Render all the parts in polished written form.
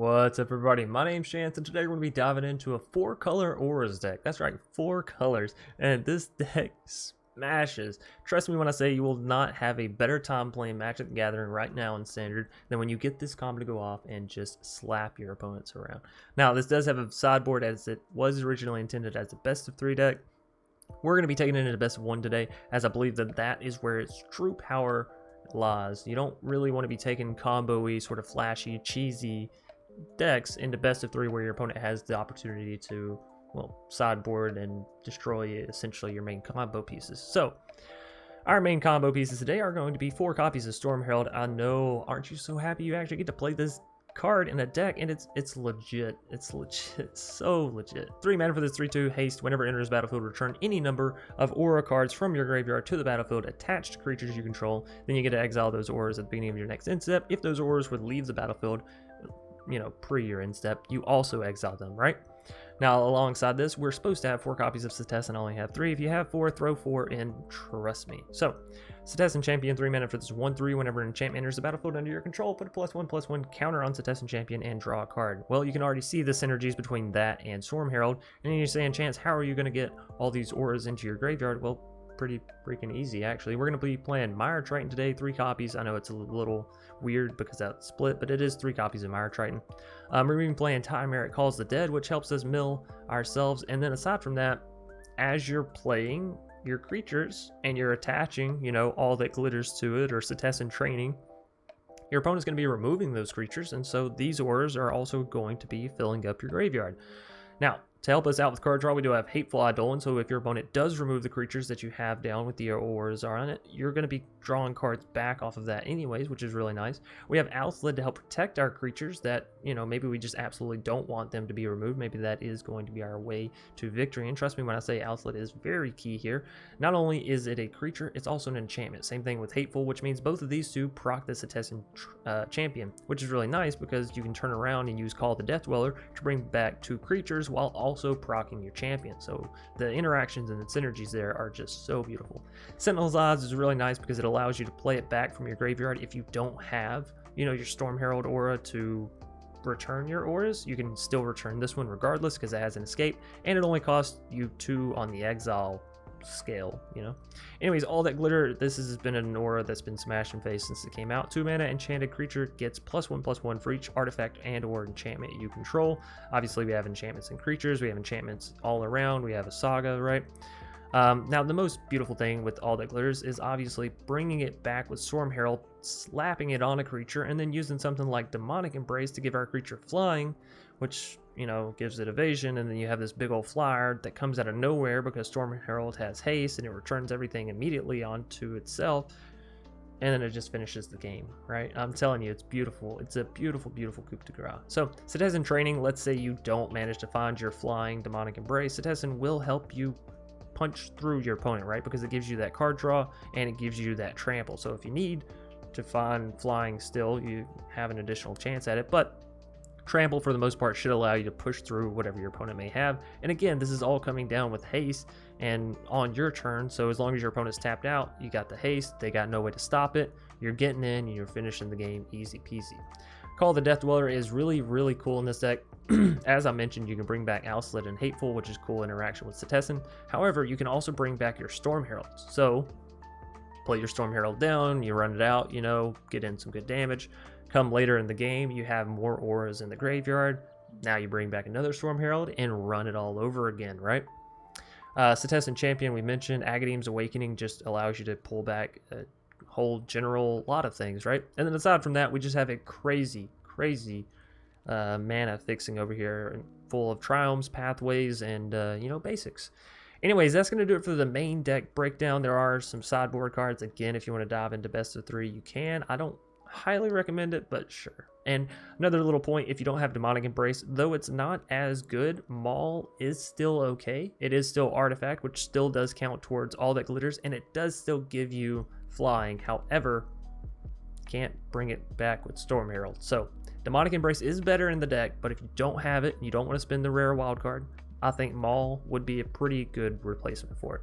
What's up, everybody? My name's Chance, and today we're going to be diving into a 4-color Auras deck. That's right, 4 colors, and this deck smashes. Trust me when I say you will not have a better time playing Magic the Gathering right now in Standard than when you get this combo to go off and just slap your opponents around. Now, this does have a sideboard as it was originally intended as a best-of-3 deck. We're going to be taking it into best-of-1 today, as I believe that is where its true power lies. You don't really want to be taking combo-y, sort of flashy, cheesy decks into best-of-3 where your opponent has the opportunity to, well, sideboard and destroy essentially your main combo pieces. So our main combo pieces today are going to be 4 copies of Storm Herald. I know, aren't you so happy you actually get to play this card in a deck? And it's legit. It's legit. So legit. 3 mana for this 3/2 haste. Whenever it enters battlefield, return any number of aura cards from your graveyard to the battlefield attached to creatures you control. Then you get to exile those auras at the beginning of your next end step. If those auras would leave the battlefield, you know, pre your end step, you also exile them, right? Now, alongside this, we're supposed to have 4 copies of Setessan. I only have 3. If you have 4, throw 4 in, trust me. So, Setessan Champion, 3 mana for this 1/3. Whenever an enchantment enters the battlefield under your control, put a +1/+1 counter on Setessan Champion and draw a card. Well, you can already see the synergies between that and Storm Herald. And then you're saying, Chance, how are you going to get all these auras into your graveyard? Well, pretty freaking easy, actually. We're going to be playing Mire Triton today, 3 copies. I know it's a little weird because that's split, but it is 3 copies of Mire Triton. We're even playing Tymaret Calls the Dead, which helps us mill ourselves. And then aside from that, as you're playing your creatures and you're attaching, you know, all that glitters to it, or Setessan Training, your opponent's going to be removing those creatures, and so these auras are also going to be filling up your graveyard. Now, to help us out with card draw, we do have Hateful Eidolon, so if your opponent does remove the creatures that you have down with the auras are on it, you're going to be drawing cards back off of that anyways, which is really nice. We have Alseid to help protect our creatures that, you know, maybe we just absolutely don't want them to be removed. Maybe that is going to be our way to victory, and trust me when I say Alseid is very key here. Not only is it a creature, it's also an enchantment. Same thing with Hateful, which means both of these two proc the Setessan Champion, which is really nice because you can turn around and use Call the Death Dweller to bring back 2 creatures while also proccing your champion. So the interactions and the synergies there are just so beautiful. Sentinel's Odds is really nice because it allows you to play it back from your graveyard. If you don't have, you know, your Storm Herald aura to return your auras, you can still return this one regardless because it has an escape, and it only costs you 2 on the exile scale, you know. Anyways, all that glitter, this has been an aura that's been smashed in face since it came out. 2 mana enchanted creature gets +1/+1 for each artifact and or enchantment you control. Obviously we have enchantments and creatures, we have enchantments all around, we have a saga, right? Now the most beautiful thing with all that glitters is obviously bringing it back with Storm Herald, slapping it on a creature, and then using something like Demonic Embrace to give our creature flying, which, you know, gives it evasion, and then you have this big old flyer that comes out of nowhere because Storm Herald has haste and it returns everything immediately onto itself, and then it just finishes the game, right? I'm telling you, it's beautiful. It's a beautiful, beautiful coup de grace. So, Setessan Training, let's say you don't manage to find your flying Demonic Embrace, Setessan will help you punch through your opponent, right? Because it gives you that card draw and it gives you that trample. So if you need to find flying still, you have an additional chance at it, but trample for the most part should allow you to push through whatever your opponent may have. And again, this is all coming down with haste and on your turn, so as long as your opponent's tapped out, you got the haste, they got no way to stop it, you're getting in and you're finishing the game easy peasy. Call the Death Dweller is really, really cool in this deck. As I mentioned, you can bring back Alseid and Hateful, which is cool interaction with Setessan. However, you can also bring back your Storm Heralds. So, play your Storm Herald down, you run it out, you know, get in some good damage. Come later in the game, you have more auras in the graveyard. Now you bring back another Storm Herald and run it all over again, right? Setessan Champion, we mentioned. Agadeem's Awakening just allows you to pull back a whole general lot of things, right? And then aside from that, we just have a crazy mana fixing over here, full of triomes, pathways, and you know, basics. Anyways, that's going to do it for the main deck breakdown. There are some sideboard cards. Again, if you want to dive into best of 3, you can. I don't highly recommend it, but sure. And another little point, if you don't have Demonic Embrace, though it's not as good, Maul is still okay. It is still Artifact, which still does count towards all that glitters, and it does still give you flying. However, can't bring it back with Storm Herald. So Demonic Embrace is better in the deck, but if you don't have it and you don't want to spend the rare wild card, I think Maul would be a pretty good replacement for it.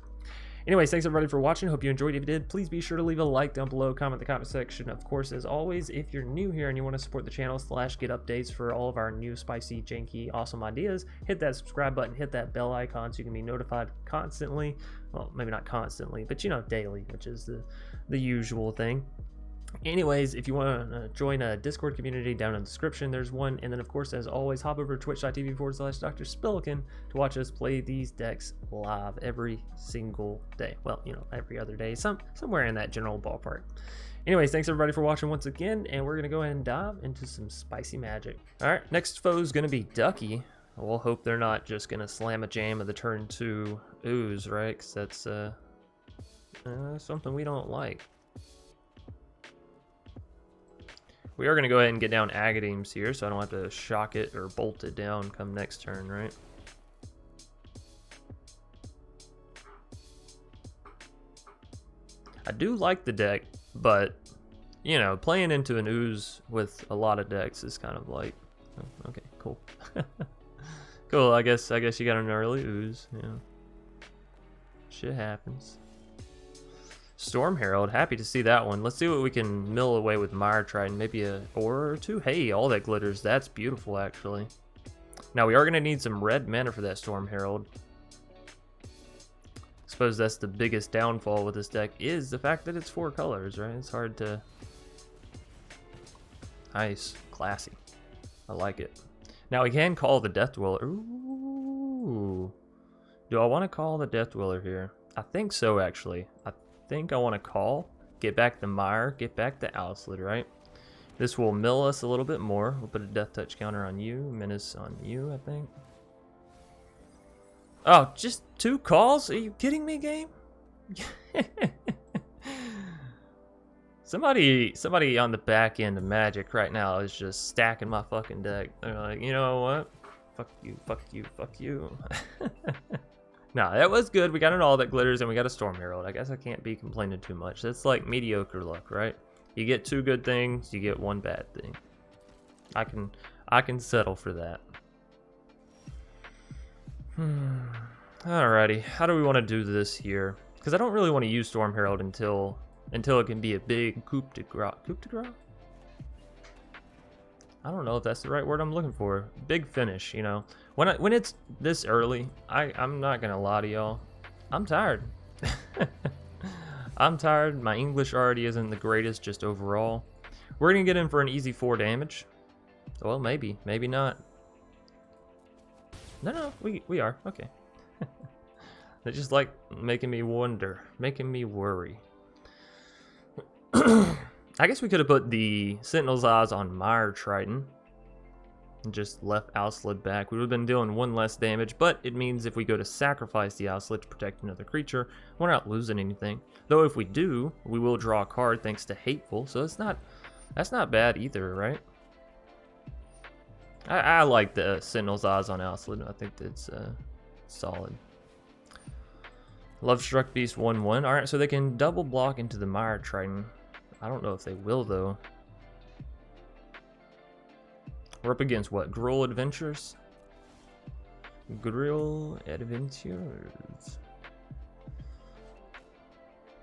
Anyways, thanks everybody for watching. Hope you enjoyed. If you did, please be sure to leave a like down below, comment in the comment section. Of course, as always, if you're new here and you want to support the channel / get updates for all of our new spicy, janky, awesome ideas, hit that subscribe button, hit that bell icon so you can be notified constantly. Well, maybe not constantly, but you know, daily, which is the usual thing. Anyways, if you want to join a Discord community, down in the description there's one, and then of course, as always, hop over to twitch.tv/Dr. Spillikin to watch us play these decks live every single day. Well, you know, every other day, somewhere in that general ballpark. Anyways, thanks everybody for watching once again, and we're gonna go ahead and dive into some spicy magic. All right, next foe is gonna be Ducky. We'll hope they're not just gonna slam a jam of the turn 2 ooze, right? Because that's something we don't like. We are going to go ahead and get down Agademes here, so I don't have to shock it or bolt it down come next turn, right? I do like the deck, but, you know, playing into an ooze with a lot of decks is kind of like, oh, okay, cool. Cool, I guess you got an early ooze, yeah. Shit happens. Storm Herald, happy to see that one. Let's see what we can mill away with Mire Triton. Maybe a aura or two. Hey, all that glitters. That's beautiful, actually. Now, we are going to need some red mana for that Storm Herald. Suppose that's the biggest downfall with this deck, is the fact that it's 4 colors, right? It's hard to... Nice. Classy. I like it. Now, we can call the Death Dweller. Ooh. Do I want to call the Death Dweller here? I think so, actually. I think I want to call, get back the Mire, get back the Alseid, right? This will mill us a little bit more. We'll put a death touch counter on you, menace on you, I think. Oh, just 2 calls? Are you kidding me, game? Somebody on the back end of Magic right now is just stacking my fucking deck. They're like, you know what? Fuck you, fuck you, fuck you. Nah, that was good. We got an all that glitters and we got a Storm Herald. I guess I can't be complaining too much. That's like mediocre luck, right? You get 2 good things, you get 1 bad thing. I can settle for that. Alrighty, how do we want to do this here? Because I don't really want to use Storm Herald until it can be a big coup de grace. Coup de grace? I don't know if that's the right word I'm looking for. Big finish, you know. When it's this early, I'm not gonna lie to y'all. I'm tired. I'm tired. My English already isn't the greatest, just overall. We're gonna get in for an easy 4 damage. Well, maybe not. No, we are okay. They're just like making me wonder, making me worry. I guess we could have put the Sentinel's Eyes on Mire Triton and just left Alseid back. We would have been dealing 1 less damage, but it means if we go to sacrifice the Alseid to protect another creature, we're not losing anything. Though if we do, we will draw a card thanks to Hateful, so that's not bad either, right? I like the Sentinel's Eyes on Alseid. I think that's solid. Lovestruck Beast 1/1. Alright, so they can double block into the Mire Triton. I don't know if they will, though. We're up against what? Gruul Adventures? Gruul Adventures.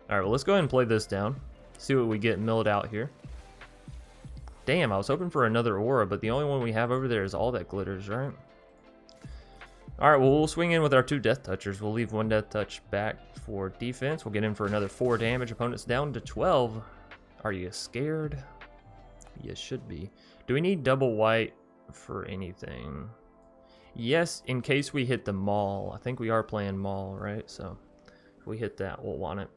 Alright, well, let's go ahead and play this down. See what we get milled out here. Damn, I was hoping for another aura, but the only one we have over there is all that glitters, right? Alright, well, we'll swing in with our 2 Death Touchers. We'll leave 1 Death Touch back for defense. We'll get in for another 4 damage. Opponent's down to 12. Are you scared? You should be. Do we need double white for anything? Yes, in case we hit the Maul. I think we are playing Maul, right? So if we hit that, we'll want it.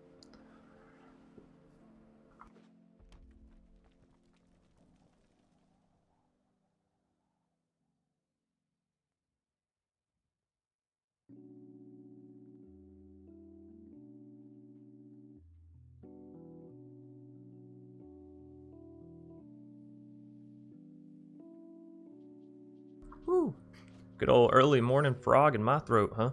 Woo. Good old early morning frog in my throat, huh?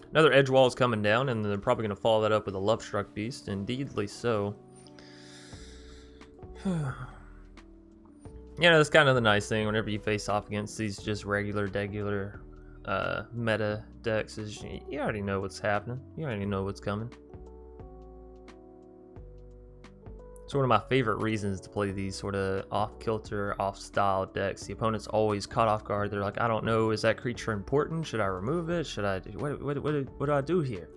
Another edge wall is coming down, and they're probably going to follow that up with a Lovestruck Beast. Indeedly so. You know, that's kind of the nice thing whenever you face off against these just regular, degular meta decks is you already know what's happening. You already know what's coming. It's one of my favorite reasons to play these sort of off-kilter, off-style decks. The opponent's always caught off guard. They're like, I don't know, is that creature important? Should I remove it? Should I do, what do I do here?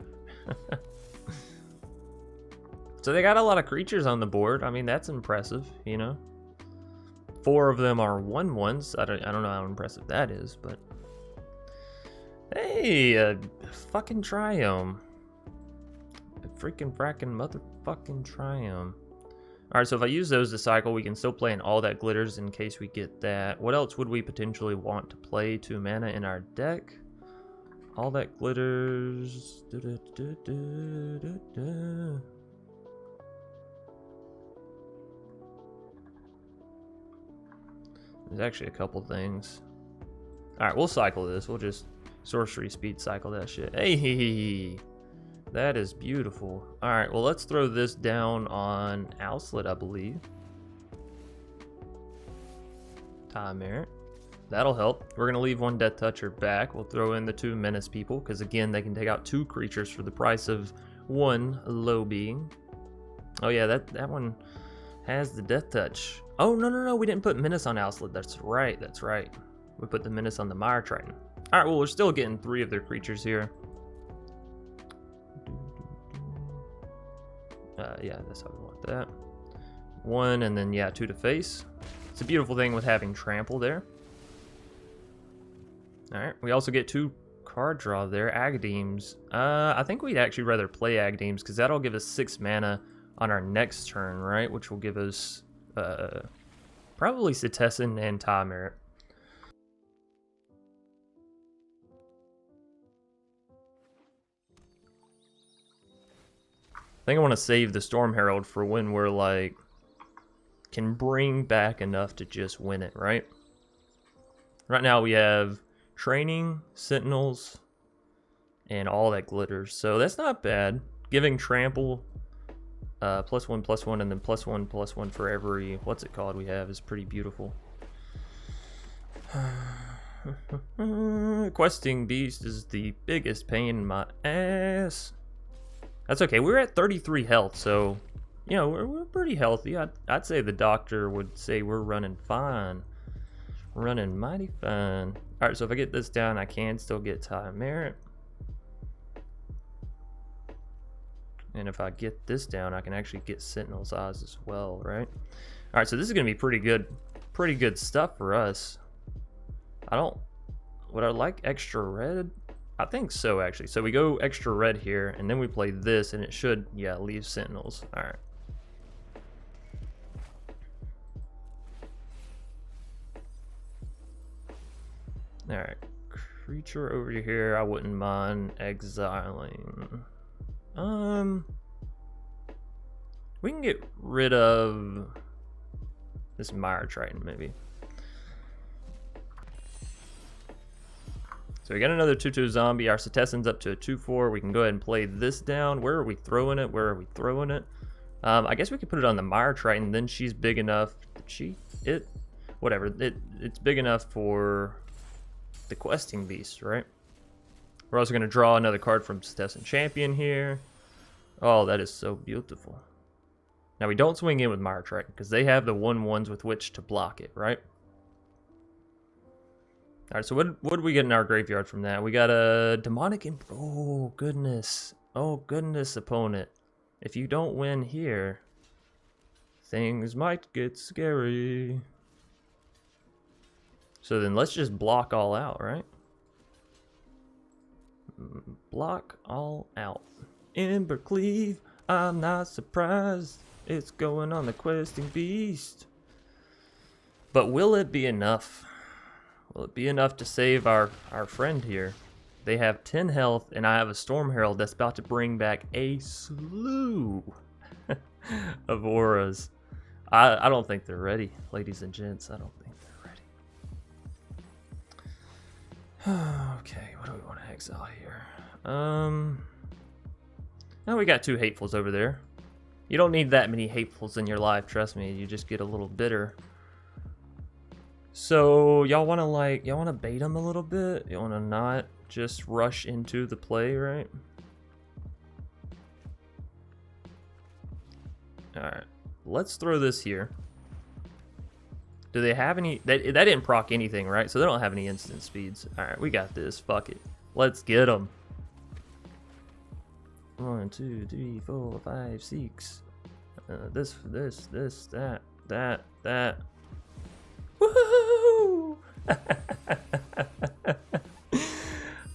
So they got a lot of creatures on the board. I mean, that's impressive, you know. 4 of them are 1/1s. I don't know how impressive that is, but hey, a fucking Triome. A freaking fracking motherfucking Triome. Alright, so if I use those to cycle, we can still play in all that glitters in case we get that. What else would we potentially want to play 2 mana in our deck? All that glitters. There's actually a couple things. Alright, we'll cycle this. We'll just sorcery speed cycle that shit. Hey! That is beautiful. Alright, well, let's throw this down on Alseid, I believe. Tymaret. That'll help. We're going to leave 1 Death Toucher back. We'll throw in the 2 Menace people, because again, they can take out 2 creatures for the price of 1 low being. Oh yeah, that one has the Death Touch. Oh, no, we didn't put Menace on Alseid. That's right. We put the Menace on the Mire Triton. Alright, well, we're still getting 3 of their creatures here. Yeah, that's how we want that. 1, and then, yeah, 2 to face. It's a beautiful thing with having trample there. Alright, we also get 2 card draw there. Agadeems. I think we'd actually rather play Agadeems, because that'll give us 6 mana on our next turn, right? Which will give us probably Setessan and Tymaret. I think I want to save the Storm Herald for when we're like can bring back enough to just win it, right? Right now we have training, sentinels, and all that glitters, so that's not bad. Giving trample +1/+1 and then +1/+1 for every what's it called we have is pretty beautiful. Questing beast is the biggest pain in my ass. That's okay. We're at 33 health, so you know we're pretty healthy. I'd say the doctor would say we're running fine, running mighty fine. All right, so if I get this down, I can still get Tymaret, and if I get this down, I can actually get Sentinel's Eyes as well, right? All right, so this is gonna be pretty good stuff for us. Would I like extra red? I think so, actually. So we go extra red here, and then we play this, and it should, yeah, leave Sentinels. All right. All right. Creature over here, I wouldn't mind exiling. We can get rid of this Mire Triton, maybe. So we got another 2/2 zombie. Our Setessan's up to a 2/4. We can go ahead and play this down. Where are we throwing it? I guess we could put it on the Mire Triton. Then she's big enough. It's big enough for the questing beast, right? We're also going to draw another card from Setessan Champion here. Oh, that is so beautiful. Now we don't swing in with Mire Triton because they have the 1/1s with which to block it, right? All right, so what do we get in our graveyard from that? We got a demonic oh goodness, opponent. If you don't win here, things might get scary. So then let's just block all out, right? Block all out. Embercleave, I'm not surprised. It's going on the questing beast. But will it be enough? Will it be enough to save our friend here? They have 10 health, and I have a Storm Herald that's about to bring back a slew of auras. I don't think they're ready, ladies and gents. I don't think they're ready. Okay, what do we want to exile here? Now we got 2 Hatefuls over there. You don't need that many Hatefuls in your life, trust me. You just get a little bitter. So y'all want to bait them a little bit? You want to not just rush into the play, right? All right, let's throw this here. Do they have any? That didn't proc anything, right? So they don't have any instant speeds. All right, we got this. Fuck it. Let's get them. 1, 2, 3, 4, 5, 6. This, that. Woohoo!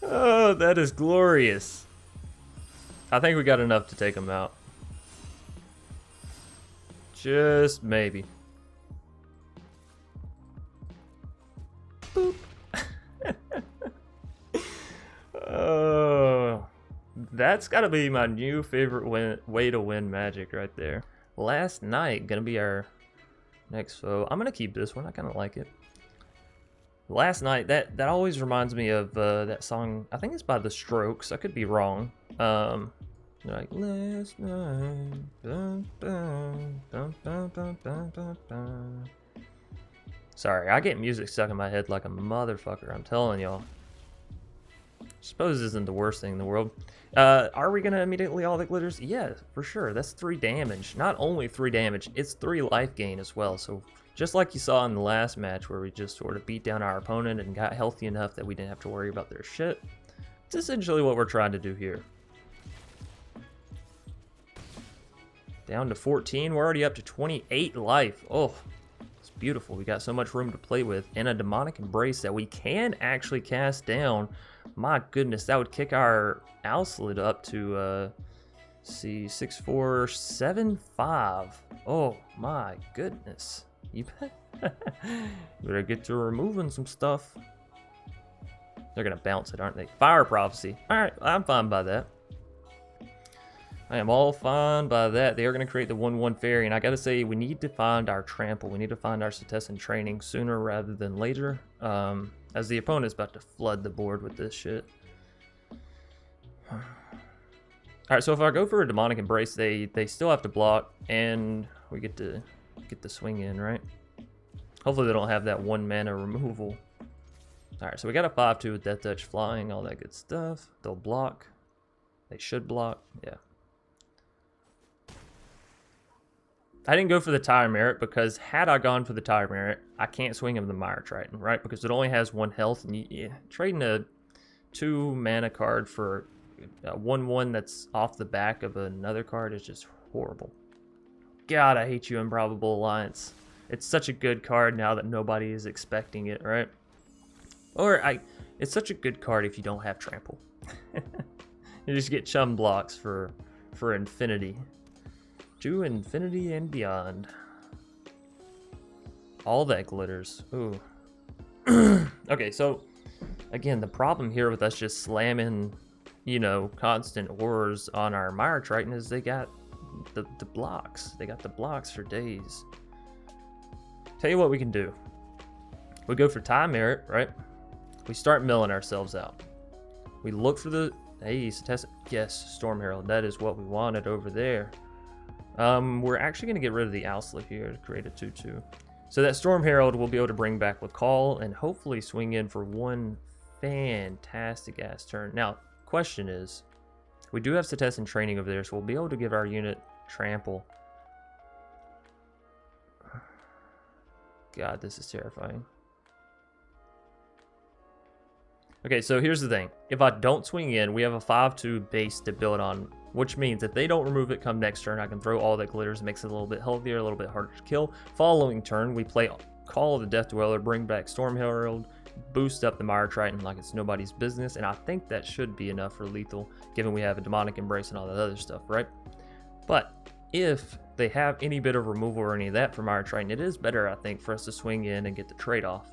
Oh, that is glorious. I think we got enough to take them out. Just maybe. Boop. Oh, that's gotta be my new favorite way to win Magic right there. Last night gonna be our next foe. I'm gonna keep this one. I kind of like it. Last night, that always reminds me of that song. I think it's by The Strokes. I could be wrong. Like last night. Dun, dun, dun, dun, dun, dun, dun, dun. Sorry, I get music stuck in my head like a motherfucker. I'm telling y'all. Suppose this isn't the worst thing in the world. Are we gonna immediately all the glitters? Yeah, for sure. That's 3 damage. Not only 3 damage, it's 3 life gain as well. So just like you saw in the last match where we just sort of beat down our opponent and got healthy enough that we didn't have to worry about their shit. It's essentially what we're trying to do here. Down to 14. We're already up to 28 life. Oh, it's beautiful. We got so much room to play with. And a Demonic Embrace that we can actually cast down. My goodness, that would kick our Alseid up to, see, 6, 4, 7, 5. Oh my goodness. You better get to removing some stuff. They're gonna bounce it, aren't they? Fire Prophecy. Alright, I'm fine by that. I am all fine by that. They are going to create the 1/1 fairy, and I gotta say, we need to find our trample. We need to find our Setessan Training sooner rather than later, as the opponent's about to flood the board with this shit. Alright, so if I go for a Demonic Embrace, they still have to block, and we get to get the swing in, right? Hopefully they don't have that 1 mana removal. Alright, so we got a 5/2 with Death Touch, flying, all that good stuff. They'll block. They should block, yeah. I didn't go for the Tymaret because had I gone for the Tymaret, I can't swing him the Mire Triton, right? Because it only has 1 health, and trading a 2 mana card for a 1/1 that's off the back of another card is just horrible. God, I hate you, Improbable Alliance. It's such a good card now that nobody is expecting it, right? It's such a good card if you don't have Trample. You just get chum blocks for infinity. To infinity and beyond. All that glitters. Ooh. Okay, so again, the problem here with us just slamming, you know, constant auras on our Mire Triton is they got the blocks. They got the blocks for days. Tell you what we can do. We go for Tymaret, right? We start milling ourselves out. We look for the... Hey, Setessan. Yes, Storm Herald. That is what we wanted over there. We're actually going to get rid of the Alseid here to create a 2/2. So that Storm Herald will be able to bring back Call and hopefully swing in for 1 fantastic ass turn. Now, question is, we do have Setessan Training over there, so we'll be able to give our unit Trample. God, this is terrifying. Okay, so here's the thing. If I don't swing in, we have a 5/2 base to build on, which means if they don't remove it come next turn, I can throw all that glitters, makes it a little bit healthier, a little bit harder to kill. Following turn, we play Call of the Death Dweller, bring back Storm Herald, boost up the Mire Triton like it's nobody's business, and I think that should be enough for lethal, given we have a Demonic Embrace and all that other stuff, right? But if they have any bit of removal or any of that for Mire Triton, it is better, I think, for us to swing in and get the trade-off.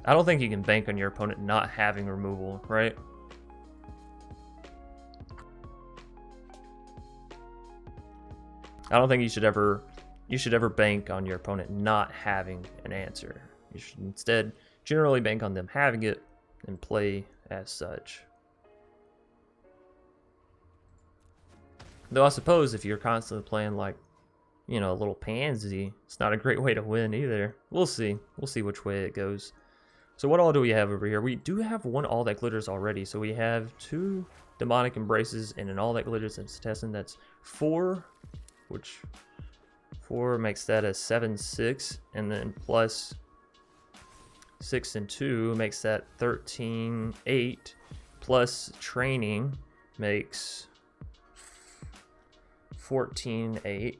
I don't think you can bank on your opponent not having removal, right? I don't think you should ever bank on your opponent not having an answer. You should instead generally bank on them having it and play as such. Though I suppose if you're constantly playing like you know, a little pansy. It's not a great way to win either. We'll see. We'll see which way it goes. So what all do we have over here? We do have one All That Glitters already. So we have 2 Demonic Embraces and an All That Glitters and Setessan. That's 4, which 4 makes that a 7/6, and then plus 6 and 2 makes that 13/8, plus training makes 14/8.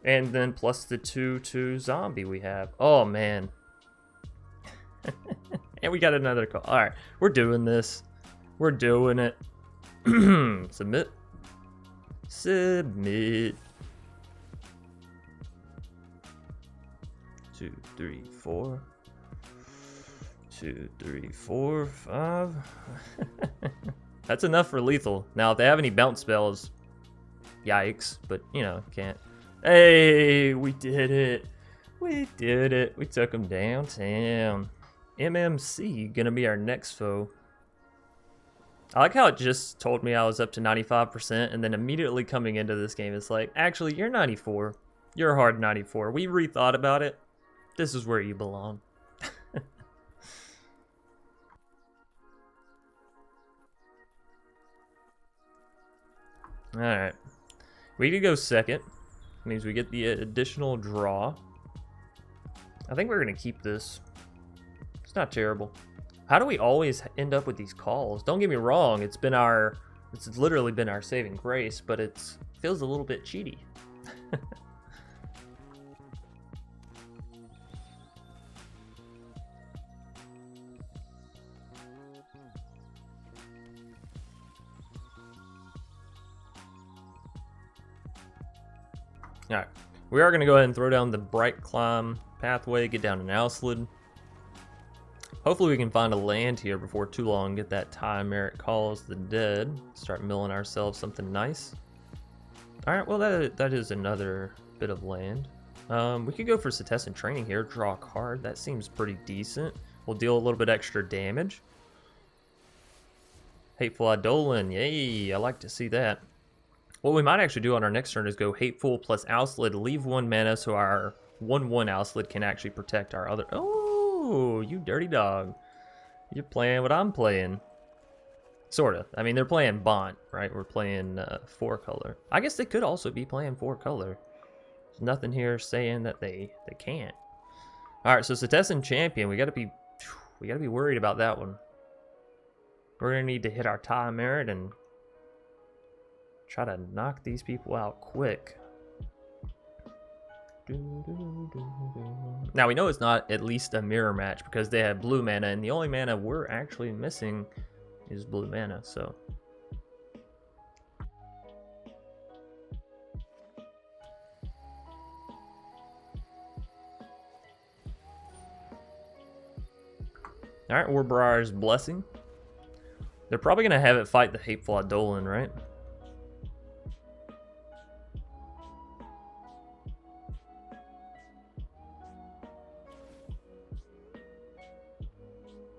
And then plus the 2/2 zombie we have. Oh man. And we got another call. Alright, we're doing this. We're doing it. Submit. Submit. 2, 3, 4. 2, 3, 4, 5. That's enough for lethal. Now, if they have any bounce spells, yikes. But, you know, can't. Hey, we did it. We did it. We took them downtown. MMC gonna be our next foe. I like how it just told me I was up to 95%, and then immediately coming into this game, it's like, actually, you're 94. You're a hard 94. We rethought about it. This is where you belong. Alright. We could go second. Means we get the additional draw. I think we're going to keep this. It's not terrible. How do we always end up with these calls? Don't get me wrong, it's literally been our saving grace, but it feels a little bit cheaty. Alright, we are going to go ahead and throw down the Brightclimb Pathway, get down an Alseid. Hopefully we can find a land here before too long, get that Tymaret Calls the Dead, start milling ourselves something nice. Alright, well that is another bit of land. We could go for Setessan Training here, draw a card, that seems pretty decent. We'll deal a little bit extra damage. Hateful Eidolon, yay, I like to see that. What we might actually do on our next turn is go Hateful plus Alseid, leave 1 mana so our 1/1 Alseid can actually protect our other... Oh, you dirty dog. You're playing what I'm playing. Sorta. I mean, they're playing Bont, right? We're playing 4-color. I guess they could also be playing 4-color. There's nothing here saying that they can't. Alright, so Setessan Champion, we gotta be worried about that one. We're gonna need to hit our Tymaret and try to knock these people out quick. Now we know it's not at least a mirror match because they have blue mana, and the only mana we're actually missing is blue mana, so. Alright, Warbriar's Blessing. They're probably going to have it fight the Hateful Eidolon, right?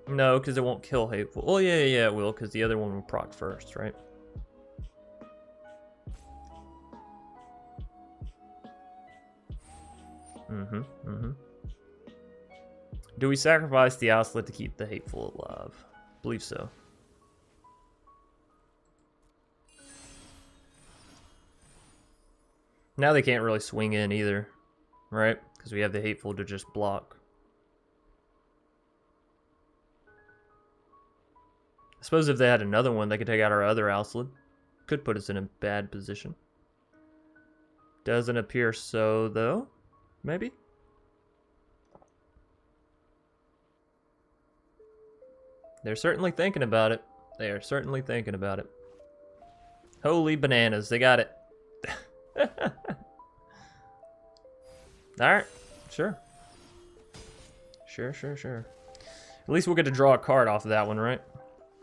No, because it won't kill Hateful. Well, yeah, it will, because the other one will proc first, right? Do we sacrifice the Alseid to keep the Hateful alive? I believe so. Now they can't really swing in either, right? Because we have the Hateful to just block. I suppose if they had another one, they could take out our other Alseid. Could put us in a bad position. Doesn't appear so, though. Maybe? They're certainly thinking about it. They are certainly thinking about it. Holy bananas, they got it. Alright, sure. Sure. At least we'll get to draw a card off of that one, right?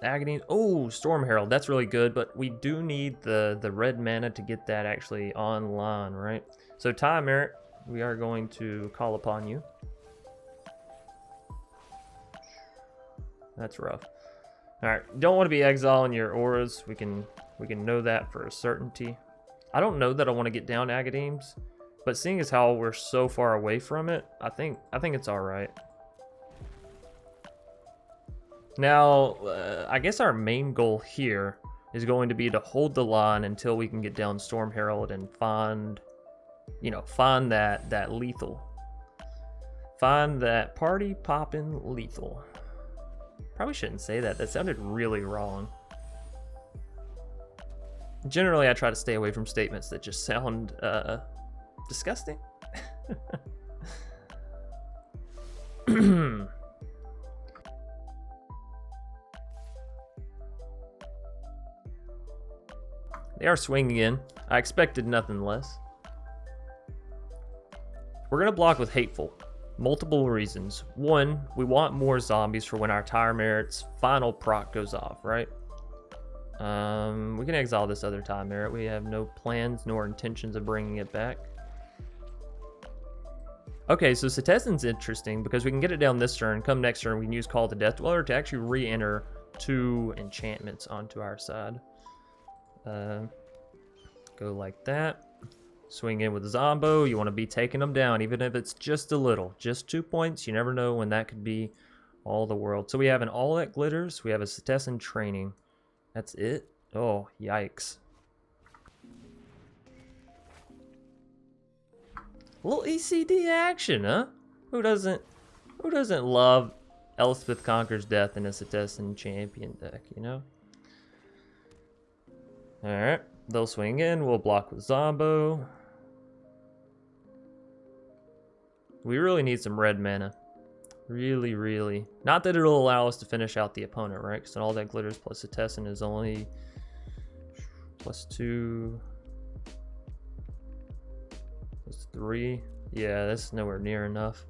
Agony. Oh, Storm Herald. That's really good, but we do need the red mana to get that actually online, right? So Tymaret, we are going to call upon you. That's rough. Alright, don't want to be exiling your auras. We can know that for a certainty. I don't know that I want to get down Agademes, but seeing as how we're so far away from it, I think it's alright. Now, I guess our main goal here is going to be to hold the line until we can get down Storm Herald and find, you know, find that lethal. Find that party poppin' lethal. Probably shouldn't say that. That sounded really wrong. Generally, I try to stay away from statements that just sound disgusting. They are swinging in. I expected nothing less. We're going to block with Hateful. Multiple reasons. One, we want more zombies for when our Tymaret's final proc goes off, right? We can exile this other Tymaret. We have no plans nor intentions of bringing it back. Okay, so Setessan's interesting because we can get it down this turn. Come next turn, we can use Call the Death Dweller to actually re-enter 2 enchantments onto our side. Go like that. Swing in with Zombo. You want to be taking them down, even if it's just a little. Just 2 points. You never know when that could be all the world. So we have an All That Glitters. We have a Setessan Training. That's it? Oh, yikes. A little ECD action, huh? Who doesn't love Elspeth Conquers Death in a Setessan Champion deck, you know? Alright, they'll swing in. We'll block with Zombo. We really need some red mana. Really, really. Not that it'll allow us to finish out the opponent, right? Because All That Glitters plus Setessan is only +2, +3. Yeah, that's nowhere near enough.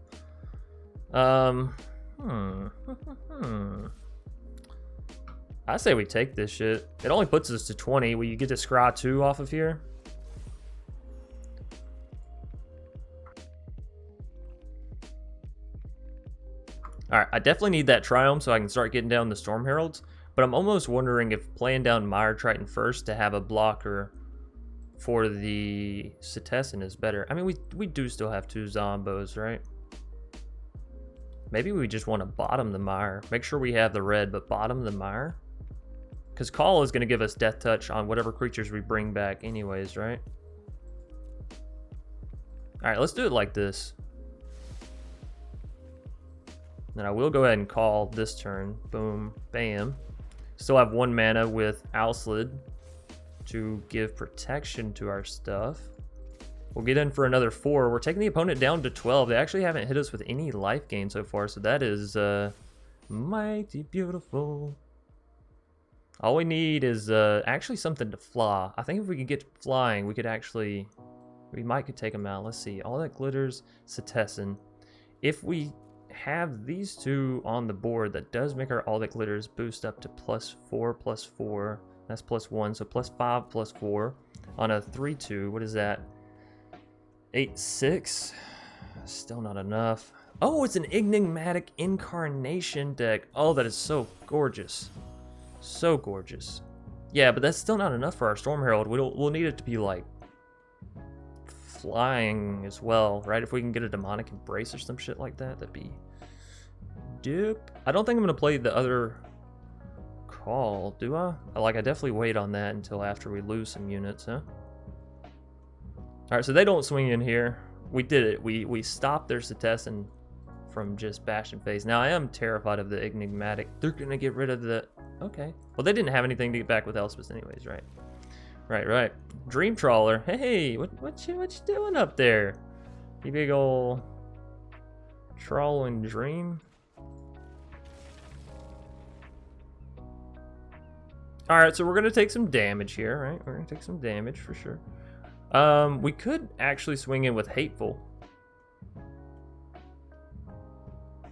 I say we take this shit. It only puts us to 20. Will you get to scry 2 off of here? Alright, I definitely need that Triome so I can start getting down the Storm Heralds. But I'm almost wondering if playing down Mire Triton first to have a blocker for the Setessan is better. I mean, we do still have 2 Zombos, right? Maybe we just want to bottom the Mire. Make sure we have the red, but bottom the Mire. Because Call is going to give us Death Touch on whatever creatures we bring back anyways, right? Alright, let's do it like this. Then I will go ahead and call this turn. Boom, bam. Still have 1 mana with Alseid to give protection to our stuff. We'll get in for another 4. We're taking the opponent down to 12. They actually haven't hit us with any life gain so far, so that is mighty beautiful. All we need is actually something to fly. I think if we could get flying, we could actually... We might could take them out. Let's see. All That Glitters, Setessan. If we have these 2 on the board, that does make our All That Glitters boost up to +4/+4. That's +1, so +5 +4 on a 3/2. What is that? 8/6. Still not enough. Oh, it's an Enigmatic Incarnation deck. Oh, that is so gorgeous. So gorgeous. Yeah, but that's still not enough for our Storm Herald. We'll need it to be like flying as well, right? If we can get a Demonic Embrace or some shit like that, that'd be dope. I don't think I'm gonna play the other Call, do I? I definitely wait on that until after we lose some units, huh? Alright, so they don't swing in here. We did it. We stopped their Setessan from just bashing face. Now I am terrified of the Enigmatic. They're gonna get rid of the... Okay. Well, they didn't have anything to get back with Elspeth anyways, right? Right. Dream Trawler. Hey, what you doing up there? You big ol' trawling dream. Alright, so we're gonna take some damage here, right? We're gonna take some damage for sure. We could actually swing in with Hateful.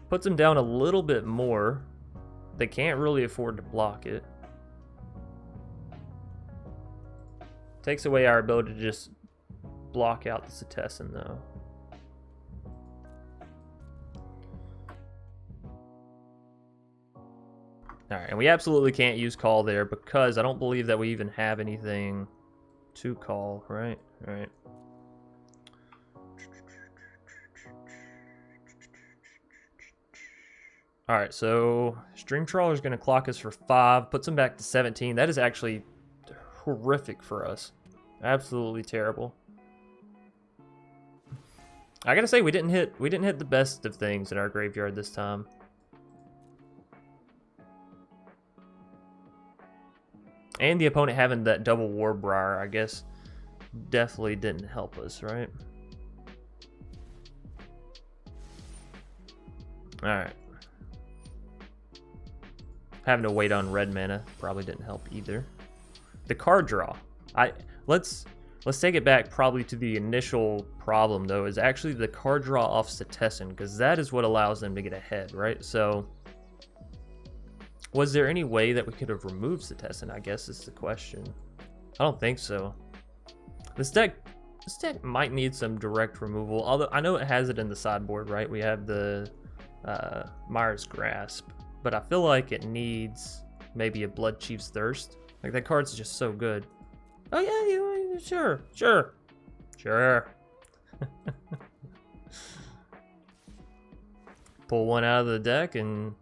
Puts them down a little bit more. They can't really afford to block it. Takes away our ability to just block out the Setessan, though. Alright, and we absolutely can't use call there because I don't believe that we even have anything to call, right? Alright. Alright, so Stream Trawler is going to clock us for 5, puts him back to 17. That is actually horrific for us. Absolutely terrible. I gotta say, we didn't hit the best of things in our graveyard this time. And the opponent having that double Warbriar, I guess, definitely didn't help us, right? Alright. Having to wait on red mana probably didn't help either. The card draw. Let's take it back probably to the initial problem, though, is actually the card draw off Setessan, because that is what allows them to get ahead, right? So, was there any way that we could have removed Setessan, I guess is the question. I don't think so. This deck might need some direct removal, although I know it has it in the sideboard, right? We have the Mire's Grasp, but I feel like it needs maybe a Blood Chief's Thirst. Like, that card's just so good. Oh yeah, sure. Pull one out of the deck and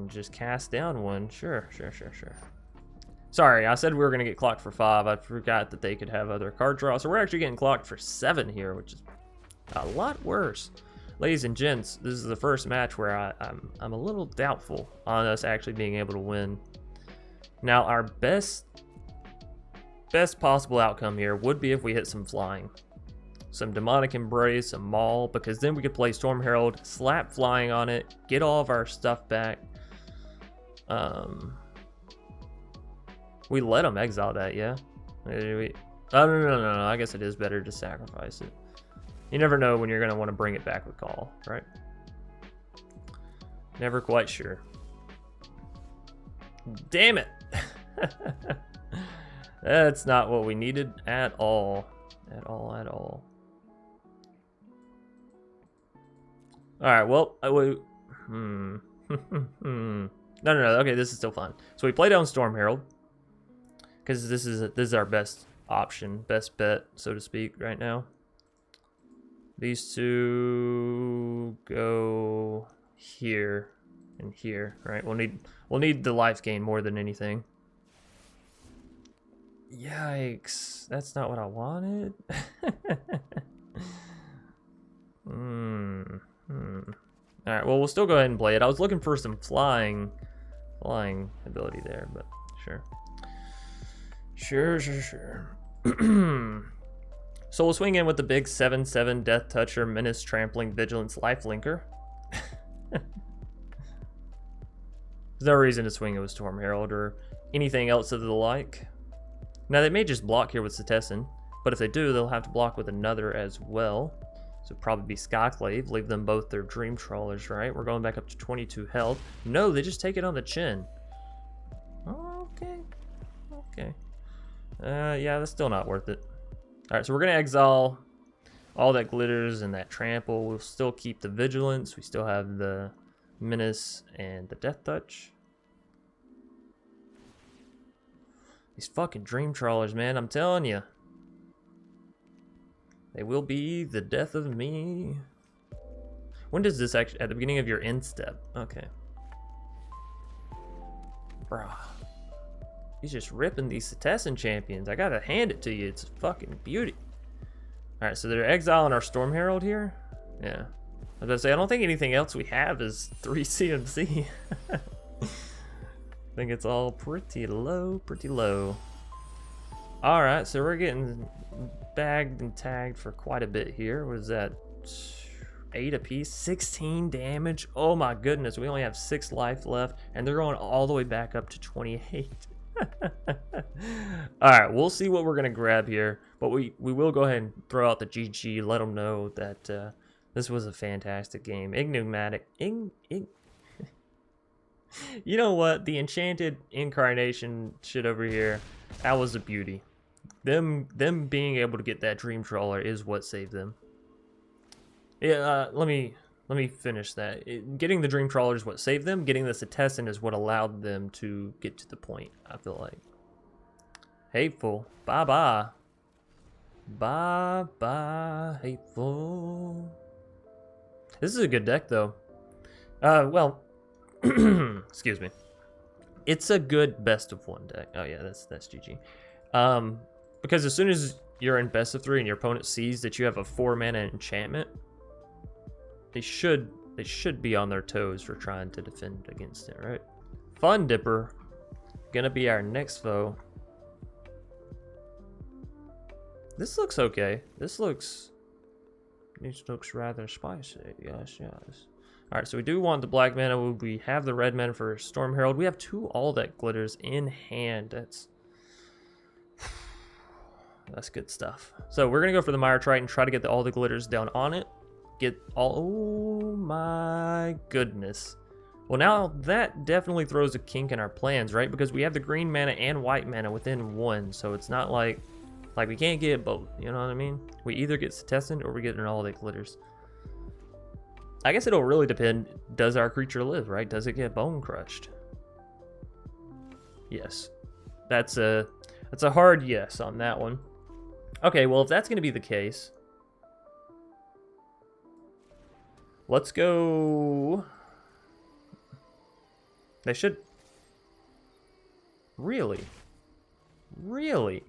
just cast down one. Sure. Sorry, I said we were gonna get clocked for 5. I forgot that they could have other card draws. So we're actually getting clocked for 7 here, which is a lot worse. Ladies and gents, this is the first match where I'm a little doubtful on us actually being able to win. Now, our best possible outcome here would be if we hit some flying. Some Demonic Embrace, some Maul, because then we could play Storm Herald, slap flying on it, get all of our stuff back. We let them exile that, yeah? Oh, no, I guess it is better to sacrifice it. You never know when you're going to want to bring it back with call, right? Never quite sure. Damn it! That's not what we needed at all. At all. Alright, well, No, okay, this is still fun. So we play down Storm Herald, because this is our best option, best bet, so to speak, right now. These two go here and here, right? We'll need the life gain more than anything. Yikes, that's not what I wanted. Alright, well, we'll still go ahead and play it. I was looking for some flying ability there, but sure. Sure. So we'll swing in with the big 7/7 Death Toucher, Menace, Trampling, Vigilance, Lifelinker. There's no reason to swing it with Storm Herald or anything else of the like. Now, they may just block here with Setessan, but if they do, they'll have to block with another as well. So probably be Skyclave, leave them both their Dream Trawlers, right? We're going back up to 22 health. No, they just take it on the chin. Oh, okay. Yeah, that's still not worth it. Alright, so we're going to exile all that glitters and that trample. We'll still keep the Vigilance. We still have the Menace and the Death Touch. These fucking Dream Trawlers, man, I'm telling you. They will be the death of me. When does this actually... At the beginning of your end step. Okay. Bruh. He's just ripping these Setessan champions. I gotta hand it to you. It's a fucking beauty. Alright, so they're exiling our Storm Herald here. Yeah. I was gonna say, I don't think anything else we have is 3 CMC. I think it's all pretty low. Alright, so we're getting bagged and tagged for quite a bit here. What is that? 8 apiece, 16 damage. Oh my goodness, we only have 6 life left, and they're going all the way back up to 28. Alright, we'll see what we're going to grab here, but we will go ahead and throw out the GG, let them know that this was a fantastic game. Enigmatic. You know what? The Enchanted Incarnation shit over here, that was a beauty. Them being able to get that Dream Trawler is what saved them. Yeah, let me let me finish that. Getting the Dream Trawler is what saved them. Getting the Setessan is what allowed them to get to the point, I feel like. Hateful. Bye-bye. Bye-bye, Hateful. This is a good deck, though. Well, excuse me. It's a good best of one deck. Oh, yeah, that's GG. Because as soon as you're in best of 3 and your opponent sees that you have a 4-mana enchantment, they should be on their toes for trying to defend against it, right? Fun Dipper, gonna be our next foe. This looks okay. This looks rather spicy. Yes. All right, so we do want the black mana. We have the red mana for Storm Herald. We have 2 all that glitters in hand. That's good stuff. So we're gonna go for the Mire Triton, try to get all the glitters down on it. Oh my goodness. Well, now that definitely throws a kink in our plans, right? Because we have the green mana and white mana within 1, so it's not like we can't get both, you know what I mean? We either get Setessan or we get an all that glitters. I guess it'll really depend, does our creature live, right? Does it get bone crushed? Yes. That's a hard yes on that one. Okay, well, if that's going to be the case, let's go. They should. Really? I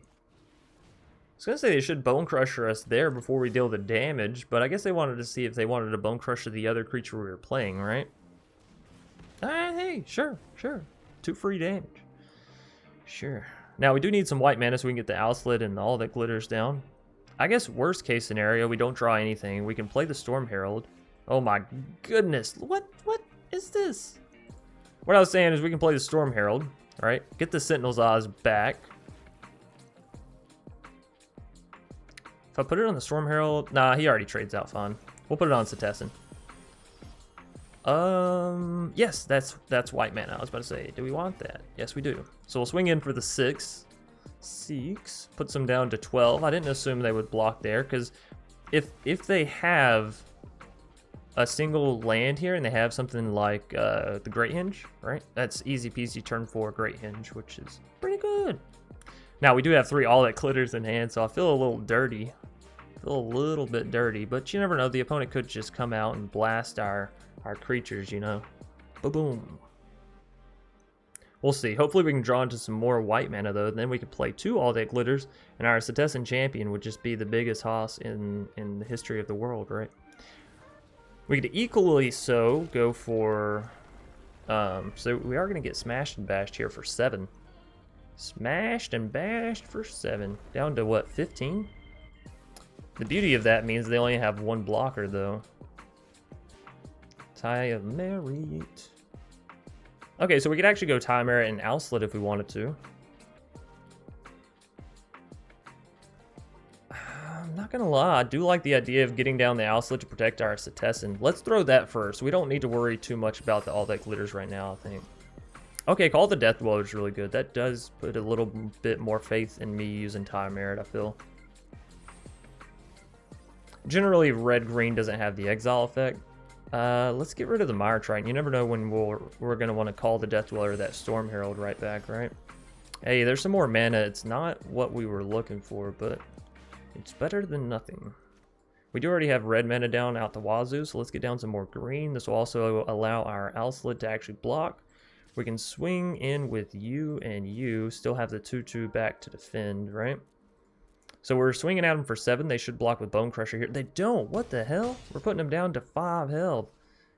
was going to say they should Bone Crusher us there before we deal the damage, but I guess they wanted to see if they wanted to Bone Crusher the other creature we were playing, right? Hey, sure. 2 free damage. Sure. Now, we do need some white mana so we can get the Alseid and all that glitters down. I guess worst case scenario, we don't draw anything. We can play the Storm Herald. Oh my goodness. What is this? What I was saying is we can play the Storm Herald, right? Get the Sentinel's Oz back. If I put it on the Storm Herald, nah, he already trades out fine. We'll put it on Setessan. Yes, that's white mana. I was about to say, do we want that? Yes, we do. So we'll swing in for the 6. Puts them down to 12. I didn't assume they would block there, because if they have a single land here and they have something like the Great Hinge, right? That's easy peasy turn 4 Great Hinge, which is pretty good. Now we do have 3 all that glitters in hand, so I feel a little dirty. A little bit dirty, but you never know. The opponent could just come out and blast our creatures, you know. Boom. We'll see. Hopefully we can draw into some more white mana, though. Then we can play 2 all that glitters, and our Setessan Champion would just be the biggest hoss in the history of the world, right? We could equally so go for... so we are going to get smashed and bashed here for 7. Smashed and bashed for 7. Down to what, 15? The beauty of that means they only have 1 blocker, though. Tymaret. Okay, so we could actually go Tymaret and Alseid if we wanted to. I'm not gonna lie, I do like the idea of getting down the Alseid to protect our Setessan. Let's throw that first. We don't need to worry too much about all that glitters right now, I think. Okay, Call the Death Blow is really good. That does put a little bit more faith in me using Tymaret, I feel. Generally, red-green doesn't have the exile effect. Let's get rid of the Mire Triton. You never know when we're going to want to call the Death Dweller that Storm Herald right back, right? Hey, there's some more mana. It's not what we were looking for, but it's better than nothing. We do already have red mana down out the wazoo, so let's get down some more green. This will also allow our Alseid to actually block. We can swing in with you and you, still have the 2/2 back to defend, right? So we're swinging at them for 7. They should block with Bone Crusher here. They don't. What the hell? We're putting them down to 5 health.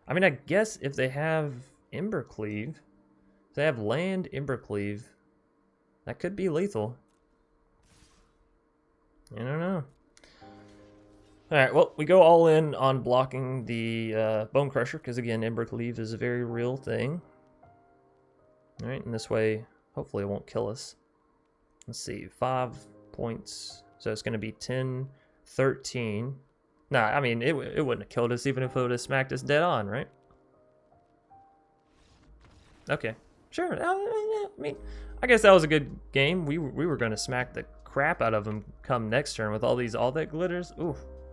I mean, I guess if they have Embercleave, if they have land Embercleave, that could be lethal. I don't know. Alright, well, we go all in on blocking the Bone Crusher, because again, Embercleave is a very real thing. Alright, and this way, hopefully it won't kill us. Let's see, 5 points. So it's going to be 10, 13. Nah, I mean, it wouldn't have killed us even if it would have smacked us dead on, right? Okay, sure. I mean, I guess that was a good game. We were going to smack the crap out of them come next turn with all that glitters. Ooh,